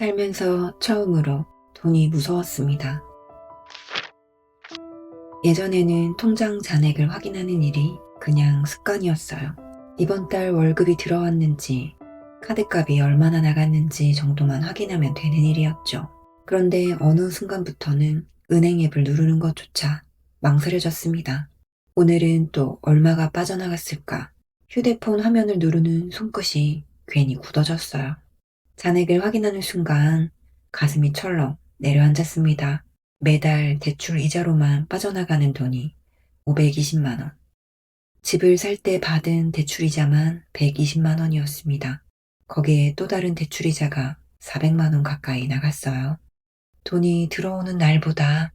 살면서 처음으로 돈이 무서웠습니다. 예전에는 통장 잔액을 확인하는 일이 그냥 습관이었어요. 이번 달 월급이 들어왔는지, 카드값이 얼마나 나갔는지 정도만 확인하면 되는 일이었죠. 그런데 어느 순간부터는 은행 앱을 누르는 것조차 망설여졌습니다. 오늘은 또 얼마가 빠져나갔을까? 휴대폰 화면을 누르는 손끝이 괜히 굳어졌어요. 잔액을 확인하는 순간 가슴이 철렁 내려앉았습니다. 매달 대출 이자로만 빠져나가는 돈이 520만 원. 집을 살 때 받은 대출이자만 120만 원이었습니다. 거기에 또 다른 대출이자가 400만 원 가까이 나갔어요. 돈이 들어오는 날보다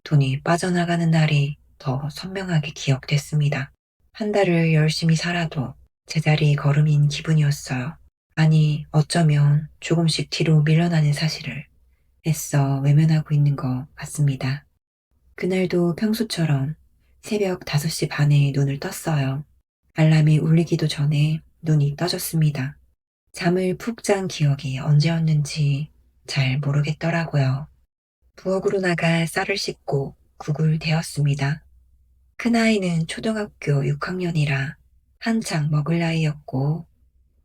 돈이 빠져나가는 날이 더 선명하게 기억됐습니다. 한 달을 열심히 살아도 제자리 걸음인 기분이었어요. 아니, 어쩌면 조금씩 뒤로 밀려나는 사실을 애써 외면하고 있는 것 같습니다. 그날도 평소처럼 새벽 5시 반에 눈을 떴어요. 알람이 울리기도 전에 눈이 떠졌습니다. 잠을 푹 잔 기억이 언제였는지 잘 모르겠더라고요. 부엌으로 나가 쌀을 씻고 국을 데웠습니다. 큰아이는 초등학교 6학년이라 한창 먹을 나이였고,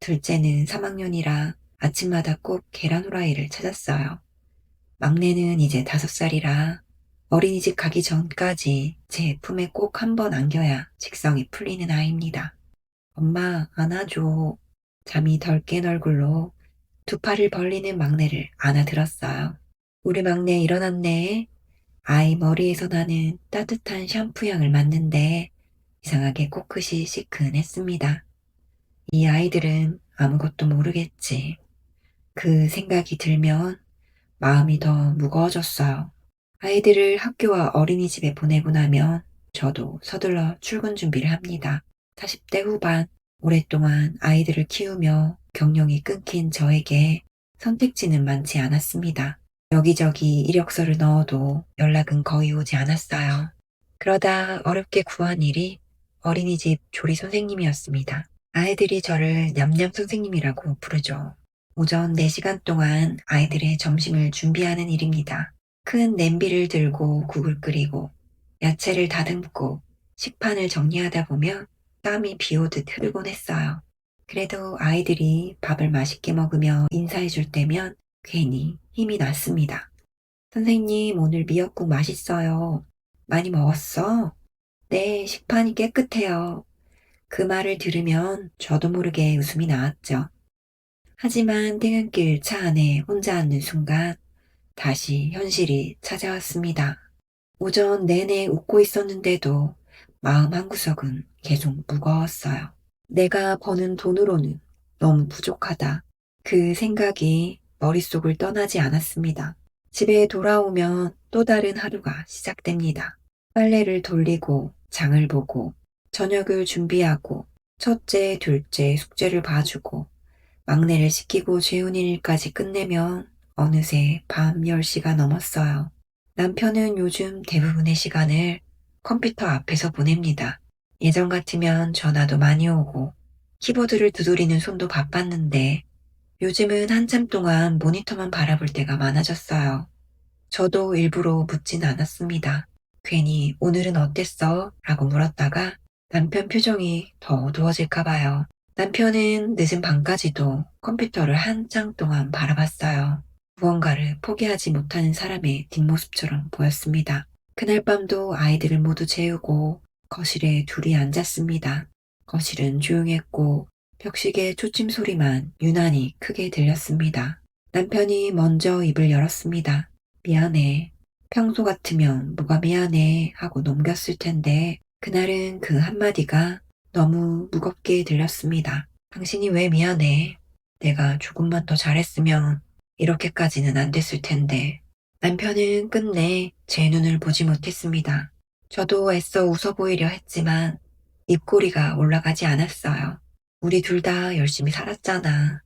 둘째는 3학년이라 아침마다 꼭 계란 후라이를 찾았어요. 막내는 이제 5살이라 어린이집 가기 전까지 제 품에 꼭 한 번 안겨야 직성이 풀리는 아이입니다. 엄마, 안아줘. 잠이 덜 깬 얼굴로 두 팔을 벌리는 막내를 안아들었어요. 우리 막내 일어났네. 아이 머리에서 나는 따뜻한 샴푸 향을 맡는데 이상하게 코끝이 시큰했습니다. 이 아이들은 아무것도 모르겠지. 그 생각이 들면 마음이 더 무거워졌어요. 아이들을 학교와 어린이집에 보내고 나면 저도 서둘러 출근 준비를 합니다. 40대 후반, 오랫동안 아이들을 키우며 경력이 끊긴 저에게 선택지는 많지 않았습니다. 여기저기 이력서를 넣어도 연락은 거의 오지 않았어요. 그러다 어렵게 구한 일이 어린이집 조리 선생님이었습니다. 아이들이 저를 냠냠 선생님이라고 부르죠. 오전 4시간 동안 아이들의 점심을 준비하는 일입니다. 큰 냄비를 들고 국을 끓이고 야채를 다듬고 식판을 정리하다 보면 땀이 비오듯 흐르곤 했어요. 그래도 아이들이 밥을 맛있게 먹으며 인사해 줄 때면 괜히 힘이 났습니다. 선생님, 오늘 미역국 맛있어요. 많이 먹었어? 네, 식판이 깨끗해요. 그 말을 들으면 저도 모르게 웃음이 나왔죠. 하지만 퇴근길 차 안에 혼자 앉는 순간 다시 현실이 찾아왔습니다. 오전 내내 웃고 있었는데도 마음 한구석은 계속 무거웠어요. 내가 버는 돈으로는 너무 부족하다. 그 생각이 머릿속을 떠나지 않았습니다. 집에 돌아오면 또 다른 하루가 시작됩니다. 빨래를 돌리고 장을 보고 저녁을 준비하고 첫째, 둘째 숙제를 봐주고 막내를 씻기고 재우는 일까지 끝내면 어느새 밤 10시가 넘었어요. 남편은 요즘 대부분의 시간을 컴퓨터 앞에서 보냅니다. 예전 같으면 전화도 많이 오고 키보드를 두드리는 손도 바빴는데 요즘은 한참 동안 모니터만 바라볼 때가 많아졌어요. 저도 일부러 묻진 않았습니다. 괜히 오늘은 어땠어? 라고 물었다가 남편 표정이 더 어두워질까 봐요. 남편은 늦은 밤까지도 컴퓨터를 한창 동안 바라봤어요. 무언가를 포기하지 못하는 사람의 뒷모습처럼 보였습니다. 그날 밤도 아이들을 모두 재우고 거실에 둘이 앉았습니다. 거실은 조용했고 벽시계 초침 소리만 유난히 크게 들렸습니다. 남편이 먼저 입을 열었습니다. 미안해. 평소 같으면 뭐가 미안해 하고 넘겼을 텐데 그날은 그 한마디가 너무 무겁게 들렸습니다. 당신이 왜 미안해? 내가 조금만 더 잘했으면 이렇게까지는 안 됐을 텐데. 남편은 끝내 제 눈을 보지 못했습니다. 저도 애써 웃어 보이려 했지만 입꼬리가 올라가지 않았어요. 우리 둘 다 열심히 살았잖아.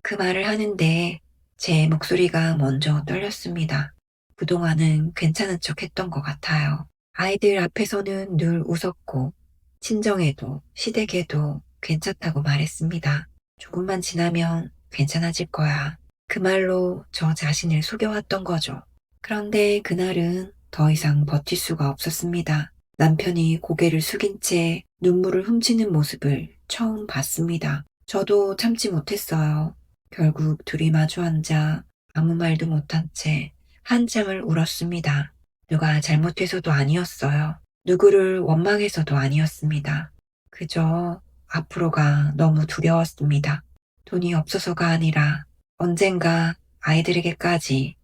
그 말을 하는데 제 목소리가 먼저 떨렸습니다. 그동안은 괜찮은 척 했던 것 같아요. 아이들 앞에서는 늘 웃었고 친정에도 시댁에도 괜찮다고 말했습니다. 조금만 지나면 괜찮아질 거야. 그 말로 저 자신을 속여왔던 거죠. 그런데 그날은 더 이상 버틸 수가 없었습니다. 남편이 고개를 숙인 채 눈물을 훔치는 모습을 처음 봤습니다. 저도 참지 못했어요. 결국 둘이 마주 앉아 아무 말도 못한 채 한참을 울었습니다. 누가 잘못해서도 아니었어요. 누구를 원망해서도 아니었습니다. 그저 앞으로가 너무 두려웠습니다. 돈이 없어서가 아니라 언젠가 아이들에게까지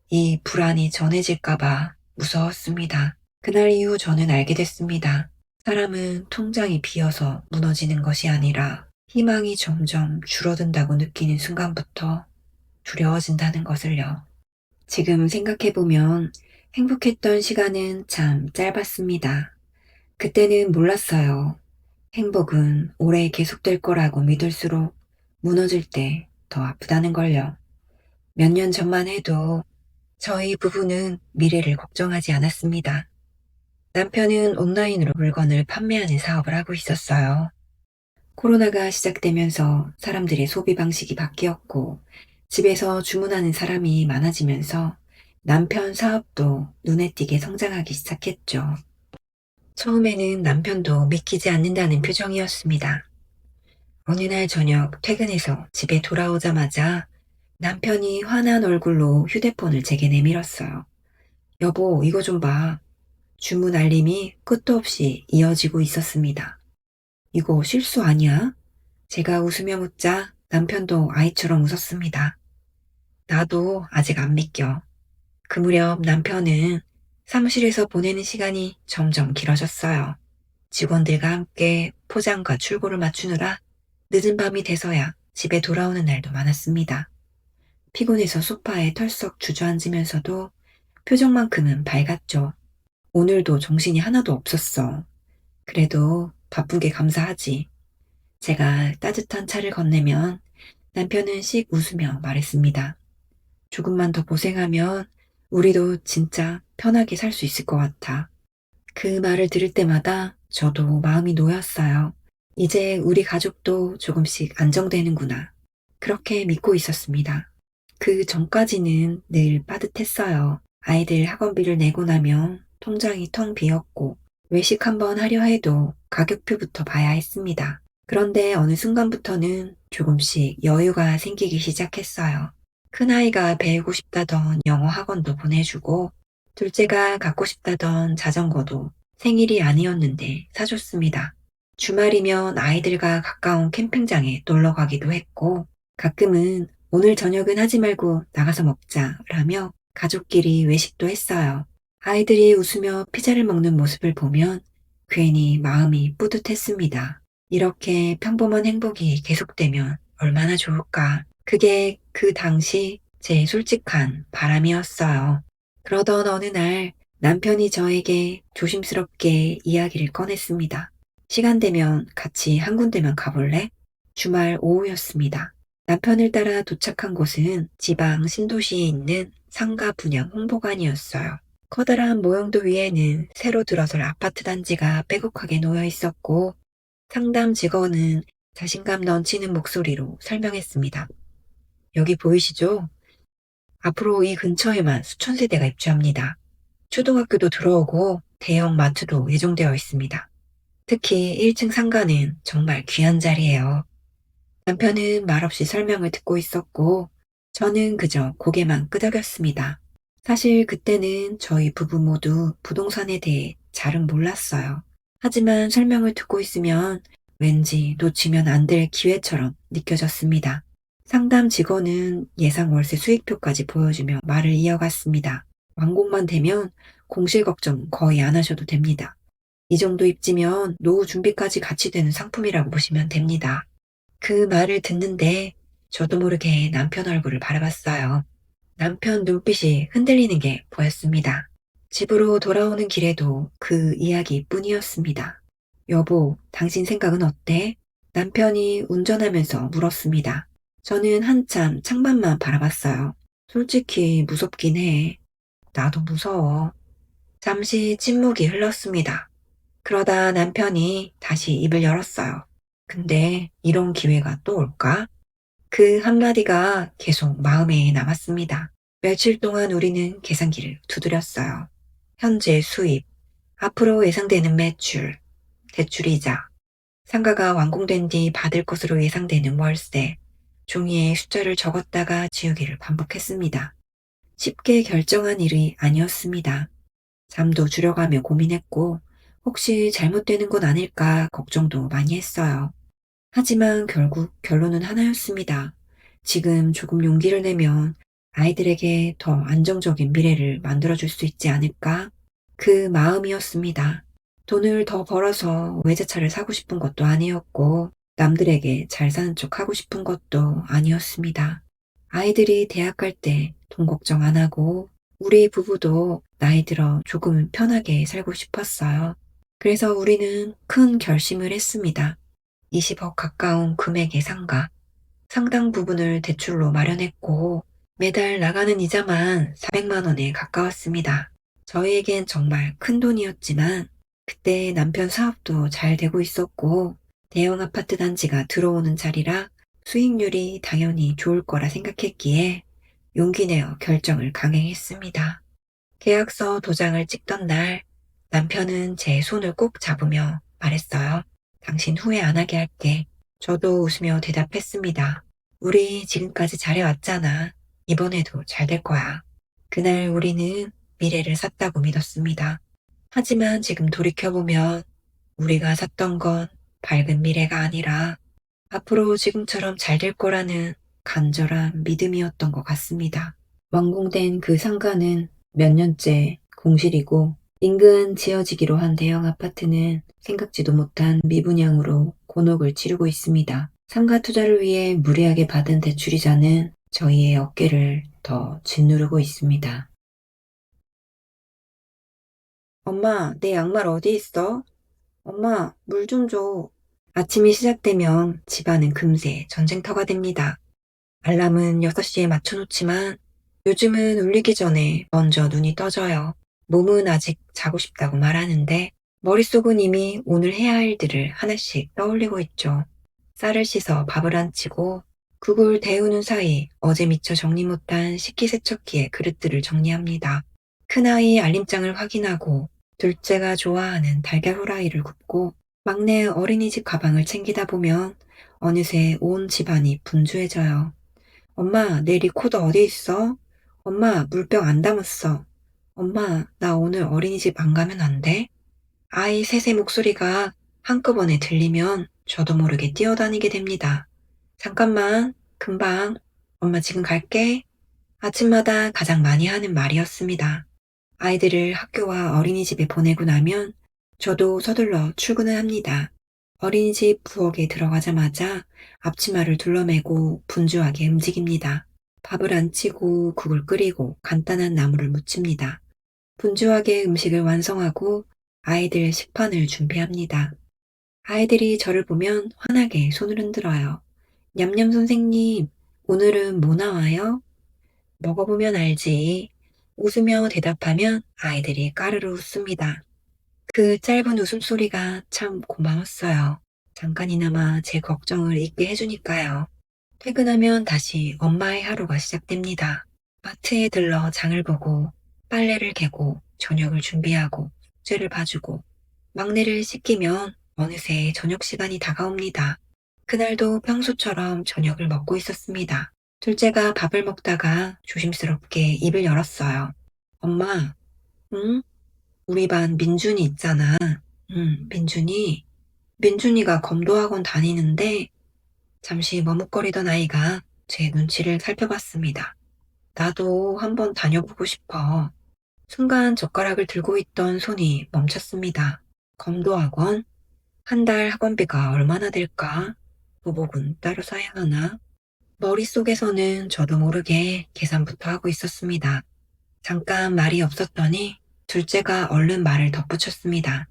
이 불안이 전해질까봐 무서웠습니다. 그날 이후 저는 알게 됐습니다. 사람은 통장이 비어서 무너지는 것이 아니라 희망이 점점 줄어든다고 느끼는 순간부터 두려워진다는 것을요. 지금 생각해보면 행복했던 시간은 참 짧았습니다. 그때는 몰랐어요. 행복은 오래 계속될 거라고 믿을수록 무너질 때 더 아프다는 걸요. 몇 년 전만 해도 저희 부부는 미래를 걱정하지 않았습니다. 남편은 온라인으로 물건을 판매하는 사업을 하고 있었어요. 코로나가 시작되면서 사람들의 소비 방식이 바뀌었고 집에서 주문하는 사람이 많아지면서 남편 사업도 눈에 띄게 성장하기 시작했죠. 처음에는 남편도 믿기지 않는다는 표정이었습니다. 어느 날 저녁 퇴근해서 집에 돌아오자마자 남편이 화난 얼굴로 휴대폰을 제게 내밀었어요. 여보, 이거 좀 봐. 주문 알림이 끝도 없이 이어지고 있었습니다. 이거 실수 아니야? 제가 웃으며 묻자 남편도 아이처럼 웃었습니다. 나도 아직 안 믿겨. 그 무렵 남편은 사무실에서 보내는 시간이 점점 길어졌어요. 직원들과 함께 포장과 출고를 맞추느라 늦은 밤이 돼서야 집에 돌아오는 날도 많았습니다. 피곤해서 소파에 털썩 주저앉으면서도 표정만큼은 밝았죠. 오늘도 정신이 하나도 없었어. 그래도 바쁘게 감사하지. 제가 따뜻한 차를 건네면 남편은 씩 웃으며 말했습니다. 조금만 더 고생하면 우리도 진짜 편하게 살 수 있을 것 같아. 그 말을 들을 때마다 저도 마음이 놓였어요. 이제 우리 가족도 조금씩 안정되는구나. 그렇게 믿고 있었습니다. 그 전까지는 늘 빠듯했어요. 아이들 학원비를 내고 나면 통장이 텅 비었고 외식 한번 하려 해도 가격표부터 봐야 했습니다. 그런데 어느 순간부터는 조금씩 여유가 생기기 시작했어요. 큰아이가 배우고 싶다던 영어 학원도 보내주고 둘째가 갖고 싶다던 자전거도 생일이 아니었는데 사줬습니다. 주말이면 아이들과 가까운 캠핑장에 놀러 가기도 했고 가끔은 오늘 저녁은 하지 말고 나가서 먹자 라며 가족끼리 외식도 했어요. 아이들이 웃으며 피자를 먹는 모습을 보면 괜히 마음이 뿌듯했습니다. 이렇게 평범한 행복이 계속되면 얼마나 좋을까. 그게 그 당시 제 솔직한 바람이었어요. 그러던 어느 날 남편이 저에게 조심스럽게 이야기를 꺼냈습니다. 시간 되면 같이 한 군데만 가볼래? 주말 오후였습니다. 남편을 따라 도착한 곳은 지방 신도시에 있는 상가 분양 홍보관이었어요. 커다란 모형도 위에는 새로 들어설 아파트 단지가 빼곡하게 놓여 있었고 상담 직원은 자신감 넘치는 목소리로 설명했습니다. 여기 보이시죠? 앞으로 이 근처에만 수천 세대가 입주합니다. 초등학교도 들어오고 대형 마트도 예정되어 있습니다. 특히 1층 상가는 정말 귀한 자리예요. 남편은 말없이 설명을 듣고 있었고 저는 그저 고개만 끄덕였습니다. 사실 그때는 저희 부부 모두 부동산에 대해 잘은 몰랐어요. 하지만 설명을 듣고 있으면 왠지 놓치면 안 될 기회처럼 느껴졌습니다. 상담 직원은 예상 월세 수익표까지 보여주며 말을 이어갔습니다. 완공만 되면 공실 걱정 거의 안 하셔도 됩니다. 이 정도 입지면 노후 준비까지 같이 되는 상품이라고 보시면 됩니다. 그 말을 듣는데 저도 모르게 남편 얼굴을 바라봤어요. 남편 눈빛이 흔들리는 게 보였습니다. 집으로 돌아오는 길에도 그 이야기뿐이었습니다. 여보, 당신 생각은 어때? 남편이 운전하면서 물었습니다. 저는 한참 창밖만 바라봤어요. 솔직히 무섭긴 해. 나도 무서워. 잠시 침묵이 흘렀습니다. 그러다 남편이 다시 입을 열었어요. 근데 이런 기회가 또 올까? 그 한마디가 계속 마음에 남았습니다. 며칠 동안 우리는 계산기를 두드렸어요. 현재 수입, 앞으로 예상되는 매출, 대출이자, 상가가 완공된 뒤 받을 것으로 예상되는 월세, 종이에 숫자를 적었다가 지우기를 반복했습니다. 쉽게 결정한 일이 아니었습니다. 잠도 줄여가며 고민했고, 혹시 잘못되는 건 아닐까 걱정도 많이 했어요. 하지만 결국 결론은 하나였습니다. 지금 조금 용기를 내면 아이들에게 더 안정적인 미래를 만들어줄 수 있지 않을까? 그 마음이었습니다. 돈을 더 벌어서 외제차를 사고 싶은 것도 아니었고, 남들에게 잘 사는 척 하고 싶은 것도 아니었습니다. 아이들이 대학 갈 때 돈 걱정 안 하고, 우리 부부도 나이 들어 조금은 편하게 살고 싶었어요. 그래서 우리는 큰 결심을 했습니다. 20억 가까운 금액의 상가, 상당 부분을 대출로 마련했고 매달 나가는 이자만 400만 원에 가까웠습니다. 저희에겐 정말 큰 돈이었지만 그때 남편 사업도 잘 되고 있었고 대형 아파트 단지가 들어오는 자리라 수익률이 당연히 좋을 거라 생각했기에 용기 내어 결정을 강행했습니다. 계약서 도장을 찍던 날 남편은 제 손을 꼭 잡으며 말했어요. 당신 후회 안 하게 할게. 저도 웃으며 대답했습니다. 우리 지금까지 잘해왔잖아. 이번에도 잘 될 거야. 그날 우리는 미래를 샀다고 믿었습니다. 하지만 지금 돌이켜보면 우리가 샀던 건 밝은 미래가 아니라 앞으로 지금처럼 잘 될 거라는 간절한 믿음이었던 것 같습니다. 완공된 그 상가는 몇 년째 공실이고 인근 지어지기로 한 대형 아파트는 생각지도 못한 미분양으로 곤혹을 치르고 있습니다. 상가 투자를 위해 무리하게 받은 대출이자는 저희의 어깨를 더 짓누르고 있습니다. 엄마, 내 양말 어디 있어? 엄마, 물 좀 줘. 아침이 시작되면 집안은 금세 전쟁터가 됩니다. 알람은 6시에 맞춰놓지만 요즘은 울리기 전에 먼저 눈이 떠져요. 몸은 아직 자고 싶다고 말하는데 머릿속은 이미 오늘 해야 할 일들을 하나씩 떠올리고 있죠. 쌀을 씻어 밥을 안 치고 국을 데우는 사이 어제 미처 정리 못한 식기세척기의 그릇들을 정리합니다. 큰아이 알림장을 확인하고 둘째가 좋아하는 달걀 후라이를 굽고 막내 어린이집 가방을 챙기다 보면 어느새 온 집안이 분주해져요. 엄마, 내 리코더 어디 있어? 엄마, 물병 안 담았어. 엄마, 나 오늘 어린이집 안 가면 안 돼? 아이 셋의 목소리가 한꺼번에 들리면 저도 모르게 뛰어다니게 됩니다. 잠깐만, 금방. 엄마 지금 갈게. 아침마다 가장 많이 하는 말이었습니다. 아이들을 학교와 어린이집에 보내고 나면 저도 서둘러 출근을 합니다. 어린이집 부엌에 들어가자마자 앞치마를 둘러매고 분주하게 움직입니다. 밥을 안 치고 국을 끓이고 간단한 나물을 무칩니다. 분주하게 음식을 완성하고 아이들 식판을 준비합니다. 아이들이 저를 보면 환하게 손을 흔들어요. 냠냠 선생님, 오늘은 뭐 나와요? 먹어보면 알지. 웃으며 대답하면 아이들이 까르르 웃습니다. 그 짧은 웃음소리가 참 고마웠어요. 잠깐이나마 제 걱정을 잊게 해주니까요. 퇴근하면 다시 엄마의 하루가 시작됩니다. 마트에 들러 장을 보고 빨래를 개고 저녁을 준비하고 숙제를 봐주고 막내를 씻기면 어느새 저녁 시간이 다가옵니다. 그날도 평소처럼 저녁을 먹고 있었습니다. 둘째가 밥을 먹다가 조심스럽게 입을 열었어요. 엄마, 응? 우리 반 민준이 있잖아. 민준이가 검도학원 다니는데 잠시 머뭇거리던 아이가 제 눈치를 살펴봤습니다. 나도 한번 다녀보고 싶어. 순간 젓가락을 들고 있던 손이 멈췄습니다. 검도학원? 한 달 학원비가 얼마나 될까? 보복은 따로 사야 하나? 머릿속에서는 저도 모르게 계산부터 하고 있었습니다. 잠깐 말이 없었더니 둘째가 얼른 말을 덧붙였습니다.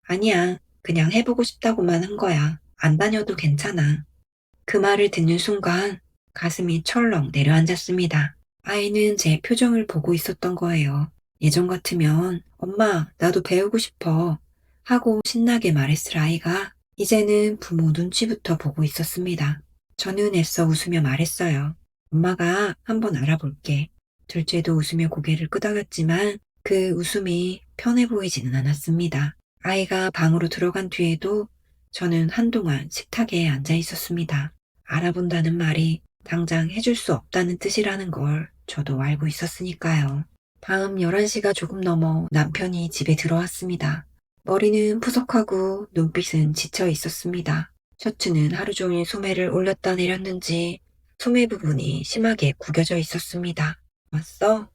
아니야, 그냥 해보고 싶다고만 한 거야. 안 다녀도 괜찮아. 그 말을 듣는 순간 가슴이 철렁 내려앉았습니다. 아이는 제 표정을 보고 있었던 거예요. 예전 같으면 엄마, 나도 배우고 싶어 하고 신나게 말했을 아이가 이제는 부모 눈치부터 보고 있었습니다. 저는 애써 웃으며 말했어요. 엄마가 한번 알아볼게. 둘째도 웃으며 고개를 끄덕였지만 그 웃음이 편해 보이지는 않았습니다. 아이가 방으로 들어간 뒤에도 저는 한동안 식탁에 앉아 있었습니다. 알아본다는 말이 당장 해줄 수 없다는 뜻이라는 걸 저도 알고 있었으니까요. 밤 11시가 조금 넘어 남편이 집에 들어왔습니다. 머리는 푸석하고 눈빛은 지쳐 있었습니다. 셔츠는 하루 종일 소매를 올렸다 내렸는지 소매 부분이 심하게 구겨져 있었습니다. 왔어?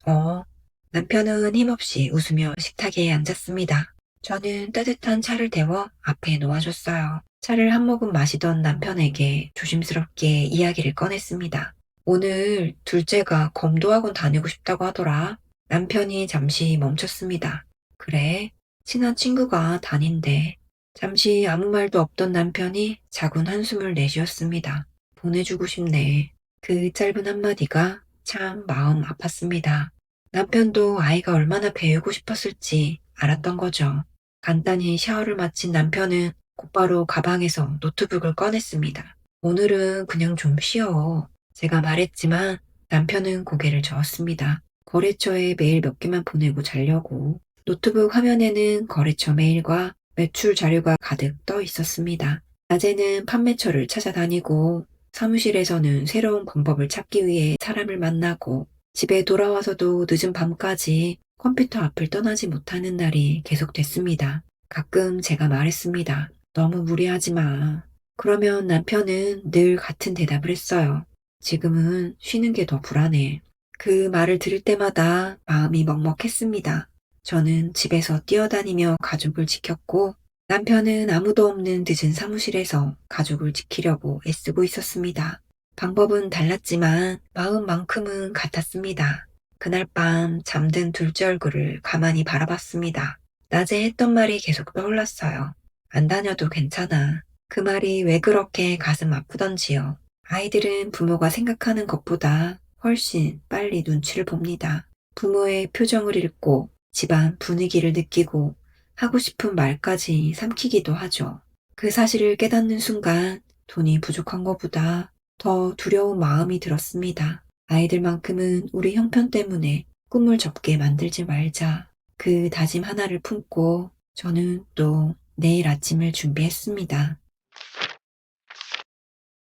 어. 남편은 힘없이 웃으며 식탁에 앉았습니다. 저는 따뜻한 차를 데워 앞에 놓아줬어요. 차를 한 모금 마시던 남편에게 조심스럽게 이야기를 꺼냈습니다. 오늘 둘째가 검도학원 다니고 싶다고 하더라. 남편이 잠시 멈췄습니다. 그래? 친한 친구가 다닌대. 잠시 아무 말도 없던 남편이 작은 한숨을 내쉬었습니다. 보내주고 싶네. 그 짧은 한마디가 참 마음 아팠습니다. 남편도 아이가 얼마나 배우고 싶었을지 알았던 거죠. 간단히 샤워를 마친 남편은 곧바로 가방에서 노트북을 꺼냈습니다. 오늘은 그냥 좀 쉬어. 제가 말했지만 남편은 고개를 저었습니다. 거래처에 메일 몇 개만 보내고 자려고. 노트북 화면에는 거래처 메일과 매출 자료가 가득 떠 있었습니다. 낮에는 판매처를 찾아다니고 사무실에서는 새로운 방법을 찾기 위해 사람을 만나고 집에 돌아와서도 늦은 밤까지 컴퓨터 앞을 떠나지 못하는 날이 계속됐습니다. 가끔 제가 말했습니다. 너무 무리하지 마. 그러면 남편은 늘 같은 대답을 했어요. 지금은 쉬는 게 더 불안해. 그 말을 들을 때마다 마음이 먹먹했습니다. 저는 집에서 뛰어다니며 가족을 지켰고 남편은 아무도 없는 늦은 사무실에서 가족을 지키려고 애쓰고 있었습니다. 방법은 달랐지만 마음만큼은 같았습니다. 그날 밤 잠든 둘째 얼굴을 가만히 바라봤습니다. 낮에 했던 말이 계속 떠올랐어요. 안 다녀도 괜찮아. 그 말이 왜 그렇게 가슴 아프던지요. 아이들은 부모가 생각하는 것보다 훨씬 빨리 눈치를 봅니다. 부모의 표정을 읽고 집안 분위기를 느끼고 하고 싶은 말까지 삼키기도 하죠. 그 사실을 깨닫는 순간 돈이 부족한 것보다 더 두려운 마음이 들었습니다. 아이들만큼은 우리 형편 때문에 꿈을 접게 만들지 말자. 그 다짐 하나를 품고 저는 또 내일 아침을 준비했습니다.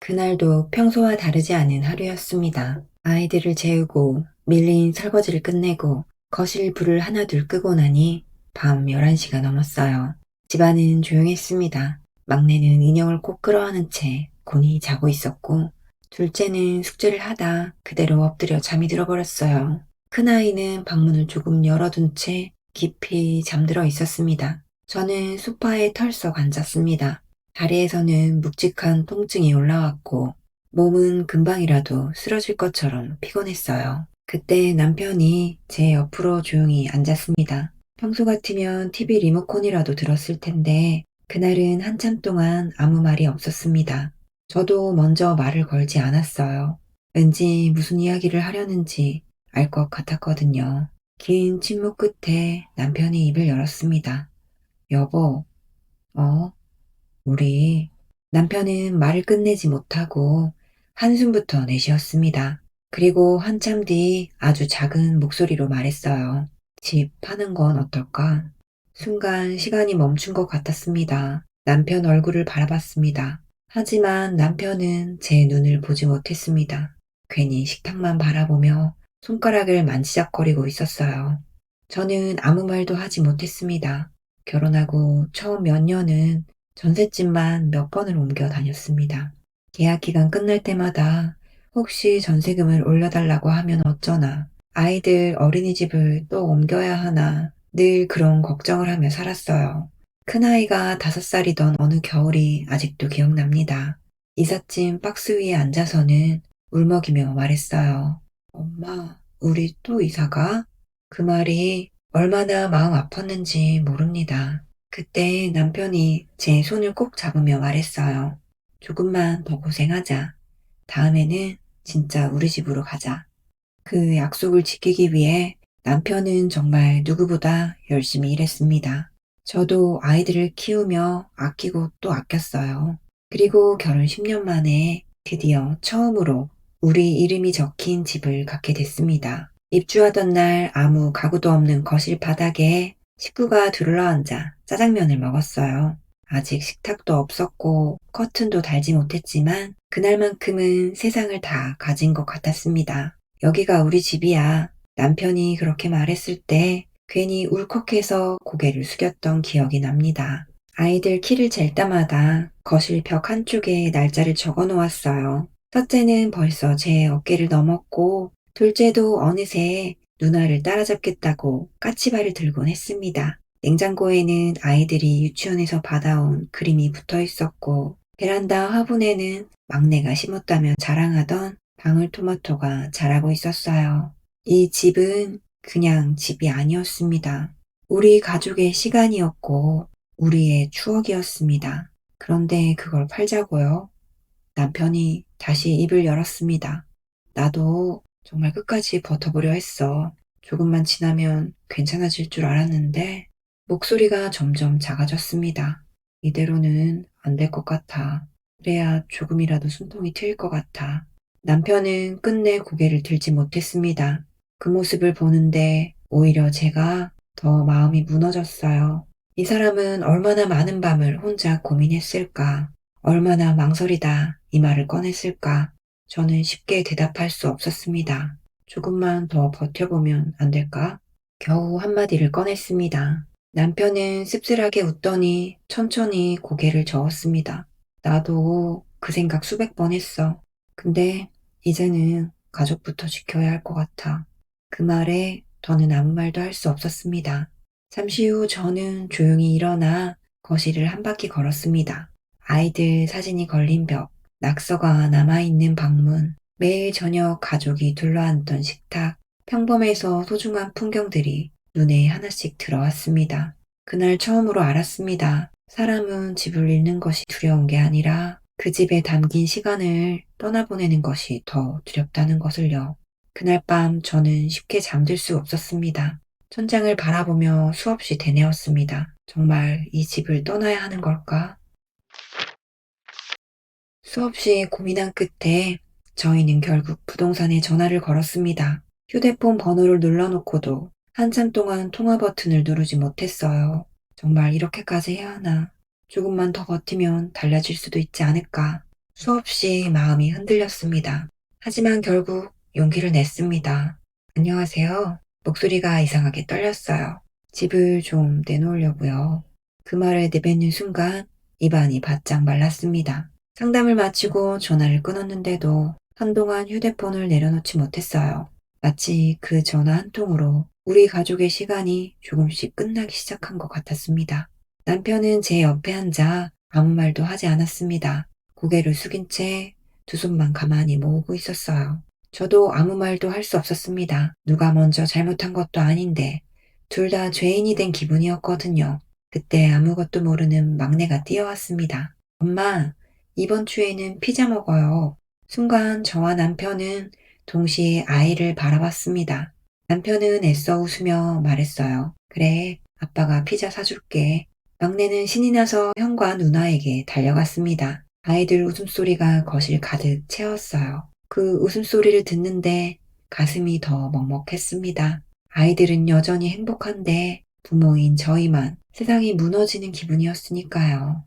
그날도 평소와 다르지 않은 하루였습니다. 아이들을 재우고 밀린 설거지를 끝내고 거실 불을 하나둘 끄고 나니 밤 11시가 넘었어요. 집안은 조용했습니다. 막내는 인형을 꼭 끌어안은 채 곤히 자고 있었고 둘째는 숙제를 하다 그대로 엎드려 잠이 들어버렸어요. 큰아이는 방문을 조금 열어둔 채 깊이 잠들어 있었습니다. 저는 소파에 털썩 앉았습니다. 다리에서는 묵직한 통증이 올라왔고 몸은 금방이라도 쓰러질 것처럼 피곤했어요. 그때 남편이 제 옆으로 조용히 앉았습니다. 평소 같으면 TV 리모컨이라도 들었을 텐데 그날은 한참 동안 아무 말이 없었습니다. 저도 먼저 말을 걸지 않았어요. 왠지 무슨 이야기를 하려는지 알 것 같았거든요. 긴 침묵 끝에 남편이 입을 열었습니다. 여보, 어? 우리 남편은 말을 끝내지 못하고 한숨부터 내쉬었습니다. 그리고 한참 뒤 아주 작은 목소리로 말했어요. 집 파는 건 어떨까? 순간 시간이 멈춘 것 같았습니다. 남편 얼굴을 바라봤습니다. 하지만 남편은 제 눈을 보지 못했습니다. 괜히 식탁만 바라보며 손가락을 만지작거리고 있었어요. 저는 아무 말도 하지 못했습니다. 결혼하고 처음 몇 년은 전셋집만 몇 번을 옮겨 다녔습니다. 계약 기간 끝날 때마다 혹시 전세금을 올려달라고 하면 어쩌나, 아이들 어린이집을 또 옮겨야 하나, 늘 그런 걱정을 하며 살았어요. 큰아이가 5살이던 어느 겨울이 아직도 기억납니다. 이삿짐 박스 위에 앉아서는 울먹이며 말했어요. 엄마, 우리 또 이사가? 그 말이 얼마나 마음 아팠는지 모릅니다. 그때 남편이 제 손을 꼭 잡으며 말했어요. 조금만 더 고생하자. 다음에는 진짜 우리 집으로 가자. 그 약속을 지키기 위해 남편은 정말 누구보다 열심히 일했습니다. 저도 아이들을 키우며 아끼고 또 아꼈어요. 그리고 결혼 10년 만에 드디어 처음으로 우리 이름이 적힌 집을 갖게 됐습니다. 입주하던 날 아무 가구도 없는 거실 바닥에 식구가 둘러앉아 짜장면을 먹었어요. 아직 식탁도 없었고 커튼도 달지 못했지만 그날만큼은 세상을 다 가진 것 같았습니다. 여기가 우리 집이야. 남편이 그렇게 말했을 때 괜히 울컥해서 고개를 숙였던 기억이 납니다. 아이들 키를 잴 때마다 거실 벽 한쪽에 날짜를 적어 놓았어요. 첫째는 벌써 제 어깨를 넘었고 둘째도 어느새 누나를 따라잡겠다고 까치발을 들곤 했습니다. 냉장고에는 아이들이 유치원에서 받아온 그림이 붙어 있었고 베란다 화분에는 막내가 심었다며 자랑하던 방울토마토가 자라고 있었어요. 이 집은 그냥 집이 아니었습니다. 우리 가족의 시간이었고 우리의 추억이었습니다. 그런데 그걸 팔자고요? 남편이 다시 입을 열었습니다. 나도 정말 끝까지 버텨보려 했어. 조금만 지나면 괜찮아질 줄 알았는데 목소리가 점점 작아졌습니다. 이대로는 안 될 것 같아. 그래야 조금이라도 숨통이 트일 것 같아. 남편은 끝내 고개를 들지 못했습니다. 그 모습을 보는데 오히려 제가 더 마음이 무너졌어요. 이 사람은 얼마나 많은 밤을 혼자 고민했을까? 얼마나 망설이다 이 말을 꺼냈을까? 저는 쉽게 대답할 수 없었습니다. 조금만 더 버텨보면 안 될까? 겨우 한마디를 꺼냈습니다. 남편은 씁쓸하게 웃더니 천천히 고개를 저었습니다. 나도 그 생각 수백 번 했어. 근데 이제는 가족부터 지켜야 할 것 같아. 그 말에 더는 아무 말도 할 수 없었습니다. 잠시 후 저는 조용히 일어나 거실을 한 바퀴 걸었습니다. 아이들 사진이 걸린 벽, 낙서가 남아있는 방문, 매일 저녁 가족이 둘러앉던 식탁, 평범해서 소중한 풍경들이 눈에 하나씩 들어왔습니다. 그날 처음으로 알았습니다. 사람은 집을 잃는 것이 두려운 게 아니라 그 집에 담긴 시간을 떠나보내는 것이 더 두렵다는 것을요. 그날 밤 저는 쉽게 잠들 수 없었습니다. 천장을 바라보며 수없이 되뇌었습니다. 정말 이 집을 떠나야 하는 걸까? 수없이 고민한 끝에 저희는 결국 부동산에 전화를 걸었습니다. 휴대폰 번호를 눌러놓고도 한참 동안 통화 버튼을 누르지 못했어요. 정말 이렇게까지 해야 하나? 조금만 더 버티면 달라질 수도 있지 않을까? 수없이 마음이 흔들렸습니다. 하지만 결국 용기를 냈습니다. 안녕하세요. 목소리가 이상하게 떨렸어요. 집을 좀 내놓으려고요. 그 말을 내뱉는 순간 입안이 바짝 말랐습니다. 상담을 마치고 전화를 끊었는데도 한동안 휴대폰을 내려놓지 못했어요. 마치 그 전화 한 통으로 우리 가족의 시간이 조금씩 끝나기 시작한 것 같았습니다. 남편은 제 옆에 앉아 아무 말도 하지 않았습니다. 고개를 숙인 채 두 손만 가만히 모으고 있었어요. 저도 아무 말도 할 수 없었습니다. 누가 먼저 잘못한 것도 아닌데 둘 다 죄인이 된 기분이었거든요. 그때 아무것도 모르는 막내가 뛰어왔습니다. 엄마, 이번 주에는 피자 먹어요. 순간 저와 남편은 동시에 아이를 바라봤습니다. 남편은 애써 웃으며 말했어요. 그래, 아빠가 피자 사줄게. 막내는 신이 나서 형과 누나에게 달려갔습니다. 아이들 웃음소리가 거실 가득 채웠어요. 그 웃음소리를 듣는데 가슴이 더 먹먹했습니다. 아이들은 여전히 행복한데 부모인 저희만 세상이 무너지는 기분이었으니까요.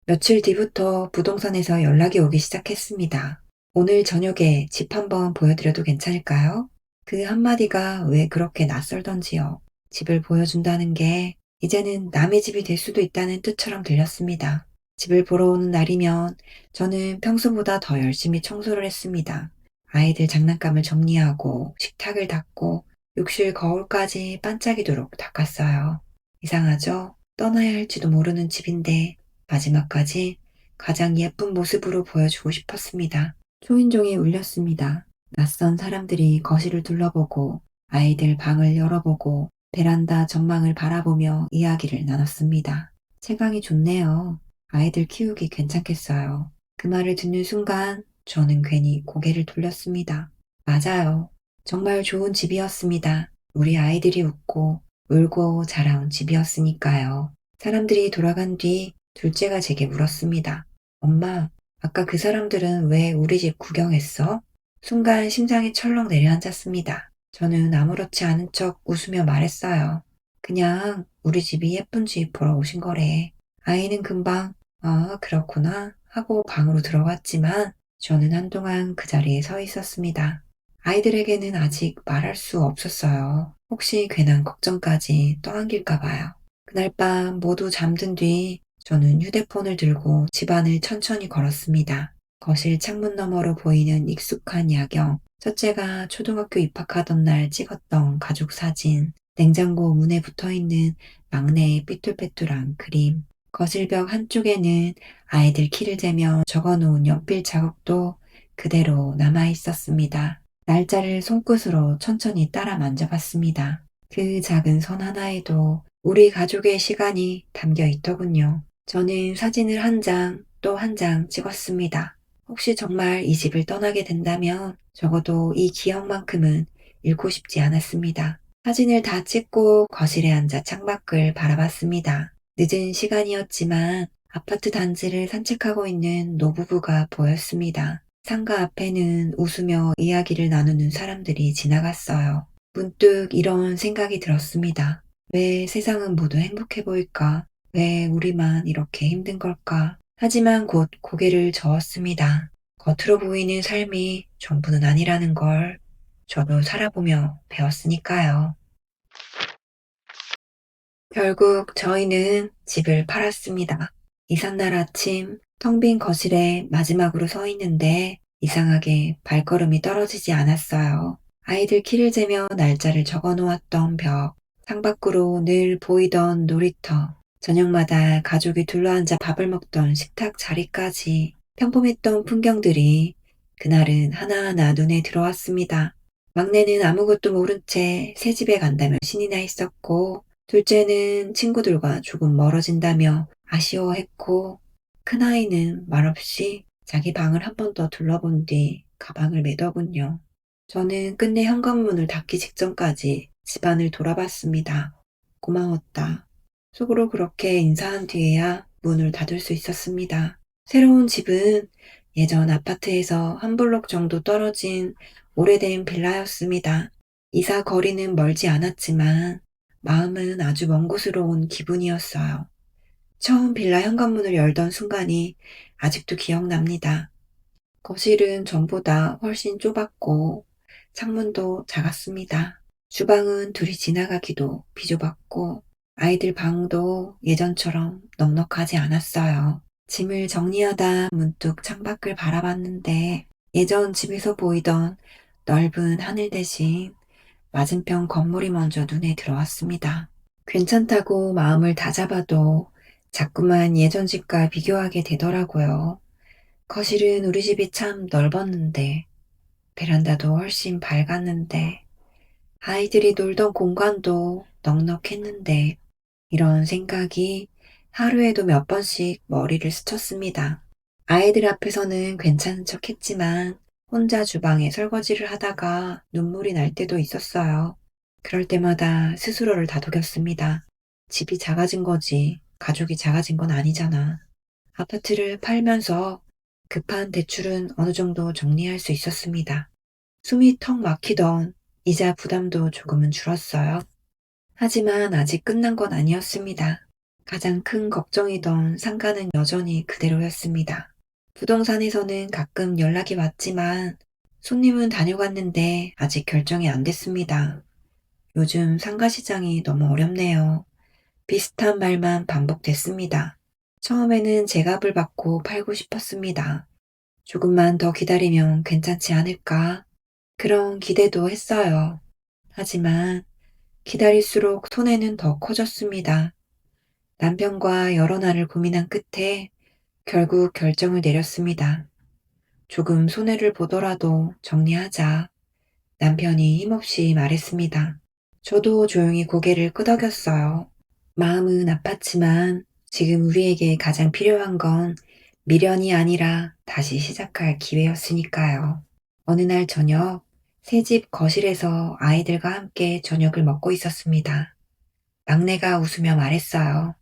며칠 뒤부터 부동산에서 연락이 오기 시작했습니다. 오늘 저녁에 집 한번 보여드려도 괜찮을까요? 그 한마디가 왜 그렇게 낯설던지요. 집을 보여준다는 게 이제는 남의 집이 될 수도 있다는 뜻처럼 들렸습니다. 집을 보러 오는 날이면 저는 평소보다 더 열심히 청소를 했습니다. 아이들 장난감을 정리하고 식탁을 닦고 욕실 거울까지 반짝이도록 닦았어요. 이상하죠? 떠나야 할지도 모르는 집인데 마지막까지 가장 예쁜 모습으로 보여주고 싶었습니다. 초인종이 울렸습니다. 낯선 사람들이 거실을 둘러보고 아이들 방을 열어보고 베란다 전망을 바라보며 이야기를 나눴습니다. 채광이 좋네요. 아이들 키우기 괜찮겠어요. 그 말을 듣는 순간 저는 괜히 고개를 돌렸습니다. 맞아요. 정말 좋은 집이었습니다. 우리 아이들이 웃고 울고 자라온 집이었으니까요. 사람들이 돌아간 뒤 둘째가 제게 물었습니다. 엄마, 아까 그 사람들은 왜 우리 집 구경했어? 순간 심장이 철렁 내려앉았습니다. 저는 아무렇지 않은 척 웃으며 말했어요. 그냥 우리 집이 예쁜 집 보러 오신 거래. 아이는 금방, 아, 그렇구나 하고 방으로 들어갔지만 저는 한동안 그 자리에 서 있었습니다. 아이들에게는 아직 말할 수 없었어요. 혹시 괜한 걱정까지 떠안길까 봐요. 그날 밤 모두 잠든 뒤 저는 휴대폰을 들고 집안을 천천히 걸었습니다. 거실 창문 너머로 보이는 익숙한 야경, 첫째가 초등학교 입학하던 날 찍었던 가족 사진, 냉장고 문에 붙어있는 막내의 삐뚤빼뚤한 그림, 거실벽 한쪽에는 아이들 키를 재며 적어놓은 연필 자국도 그대로 남아 있었습니다. 날짜를 손끝으로 천천히 따라 만져봤습니다. 그 작은 선 하나에도 우리 가족의 시간이 담겨 있더군요. 저는 사진을 한 장, 또 한 장 찍었습니다. 혹시 정말 이 집을 떠나게 된다면 적어도 이 기억만큼은 잃고 싶지 않았습니다. 사진을 다 찍고 거실에 앉아 창밖을 바라봤습니다. 늦은 시간이었지만 아파트 단지를 산책하고 있는 노부부가 보였습니다. 상가 앞에는 웃으며 이야기를 나누는 사람들이 지나갔어요. 문득 이런 생각이 들었습니다. 왜 세상은 모두 행복해 보일까? 왜 우리만 이렇게 힘든 걸까? 하지만 곧 고개를 저었습니다. 겉으로 보이는 삶이 전부는 아니라는 걸 저도 살아보며 배웠으니까요. 결국 저희는 집을 팔았습니다. 이삿날 아침 텅 빈 거실에 마지막으로 서 있는데 이상하게 발걸음이 떨어지지 않았어요. 아이들 키를 재며 날짜를 적어 놓았던 벽, 창밖으로 늘 보이던 놀이터, 저녁마다 가족이 둘러앉아 밥을 먹던 식탁 자리까지 평범했던 풍경들이 그날은 하나하나 눈에 들어왔습니다. 막내는 아무것도 모른 채 새 집에 간다며 신이 나 있었고, 둘째는 친구들과 조금 멀어진다며 아쉬워했고, 큰아이는 말없이 자기 방을 한 번 더 둘러본 뒤 가방을 매더군요. 저는 끝내 현관문을 닫기 직전까지 집안을 돌아봤습니다. 고마웠다. 속으로 그렇게 인사한 뒤에야 문을 닫을 수 있었습니다. 새로운 집은 예전 아파트에서 한 블록 정도 떨어진 오래된 빌라였습니다. 이사 거리는 멀지 않았지만 마음은 아주 먼 곳으로 온 기분이었어요. 처음 빌라 현관문을 열던 순간이 아직도 기억납니다. 거실은 전보다 훨씬 좁았고 창문도 작았습니다. 주방은 둘이 지나가기도 비좁았고 아이들 방도 예전처럼 넉넉하지 않았어요. 짐을 정리하다 문득 창밖을 바라봤는데 예전 집에서 보이던 넓은 하늘 대신 맞은편 건물이 먼저 눈에 들어왔습니다. 괜찮다고 마음을 다잡아도 자꾸만 예전 집과 비교하게 되더라고요. 거실은 우리 집이 참 넓었는데, 베란다도 훨씬 밝았는데, 아이들이 놀던 공간도 넉넉했는데, 이런 생각이 하루에도 몇 번씩 머리를 스쳤습니다. 아이들 앞에서는 괜찮은 척 했지만, 혼자 주방에 설거지를 하다가 눈물이 날 때도 있었어요. 그럴 때마다 스스로를 다독였습니다. 집이 작아진 거지, 가족이 작아진 건 아니잖아. 아파트를 팔면서 급한 대출은 어느 정도 정리할 수 있었습니다. 숨이 턱 막히던 이자 부담도 조금은 줄었어요. 하지만 아직 끝난 건 아니었습니다. 가장 큰 걱정이던 상가는 여전히 그대로였습니다. 부동산에서는 가끔 연락이 왔지만 손님은 다녀갔는데 아직 결정이 안 됐습니다. 요즘 상가 시장이 너무 어렵네요. 비슷한 말만 반복됐습니다. 처음에는 제값을 받고 팔고 싶었습니다. 조금만 더 기다리면 괜찮지 않을까? 그런 기대도 했어요. 하지만 기다릴수록 손해는 더 커졌습니다. 남편과 여러 날을 고민한 끝에 결국 결정을 내렸습니다. 조금 손해를 보더라도 정리하자. 남편이 힘없이 말했습니다. 저도 조용히 고개를 끄덕였어요. 마음은 아팠지만 지금 우리에게 가장 필요한 건 미련이 아니라 다시 시작할 기회였으니까요. 어느 날 저녁, 새 집 거실에서 아이들과 함께 저녁을 먹고 있었습니다. 막내가 웃으며 말했어요.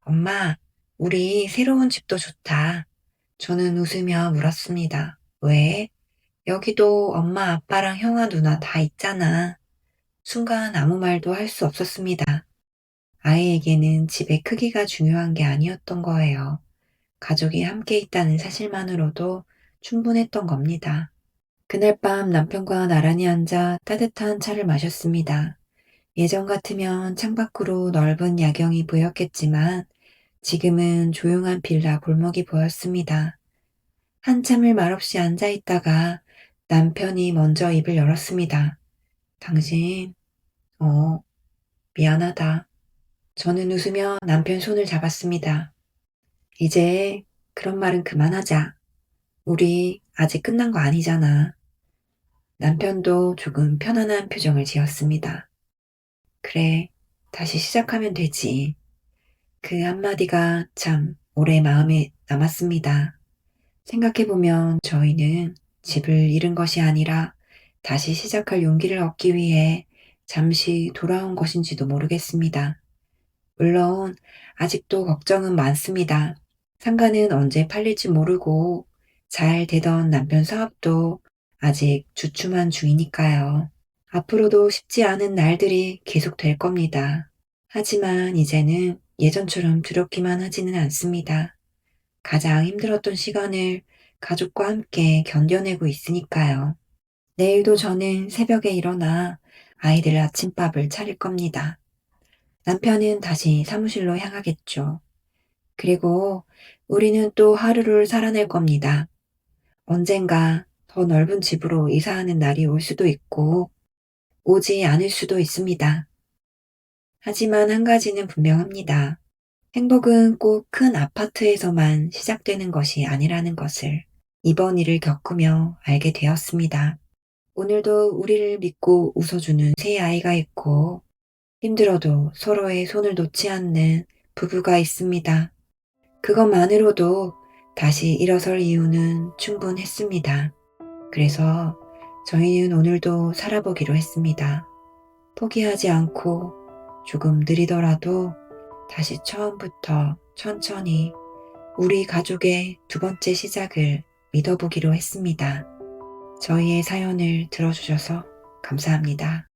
엄마, 우리 새로운 집도 좋다. 저는 웃으며 물었습니다. 왜? 여기도 엄마, 아빠랑 형아, 누나 다 있잖아. 순간 아무 말도 할 수 없었습니다. 아이에게는 집의 크기가 중요한 게 아니었던 거예요. 가족이 함께 있다는 사실만으로도 충분했던 겁니다. 그날 밤 남편과 나란히 앉아 따뜻한 차를 마셨습니다. 예전 같으면 창밖으로 넓은 야경이 보였겠지만 지금은 조용한 빌라 골목이 보였습니다. 한참을 말없이 앉아 있다가 남편이 먼저 입을 열었습니다. 당신, 어, 미안하다. 저는 웃으며 남편 손을 잡았습니다. 이제 그런 말은 그만하자. 우리 아직 끝난 거 아니잖아. 남편도 조금 편안한 표정을 지었습니다. 그래, 다시 시작하면 되지. 그 한마디가 참 오래 마음에 남았습니다. 생각해보면 저희는 집을 잃은 것이 아니라 다시 시작할 용기를 얻기 위해 잠시 돌아온 것인지도 모르겠습니다. 물론 아직도 걱정은 많습니다. 상가는 언제 팔릴지 모르고 잘 되던 남편 사업도 아직 주춤한 중이니까요. 앞으로도 쉽지 않은 날들이 계속 될 겁니다. 하지만 이제는 예전처럼 두렵기만 하지는 않습니다. 가장 힘들었던 시간을 가족과 함께 견뎌내고 있으니까요. 내일도 저는 새벽에 일어나 아이들 아침밥을 차릴 겁니다. 남편은 다시 사무실로 향하겠죠. 그리고 우리는 또 하루를 살아낼 겁니다. 언젠가 더 넓은 집으로 이사하는 날이 올 수도 있고, 오지 않을 수도 있습니다. 하지만 한 가지는 분명합니다. 행복은 꼭 큰 아파트에서만 시작되는 것이 아니라는 것을 이번 일을 겪으며 알게 되었습니다. 오늘도 우리를 믿고 웃어주는 새 아이가 있고, 힘들어도 서로의 손을 놓지 않는 부부가 있습니다. 그것만으로도 다시 일어설 이유는 충분했습니다. 그래서 저희는 오늘도 살아보기로 했습니다. 포기하지 않고 조금 느리더라도 다시 처음부터 천천히 우리 가족의 두 번째 시작을 믿어보기로 했습니다. 저희의 사연을 들어주셔서 감사합니다.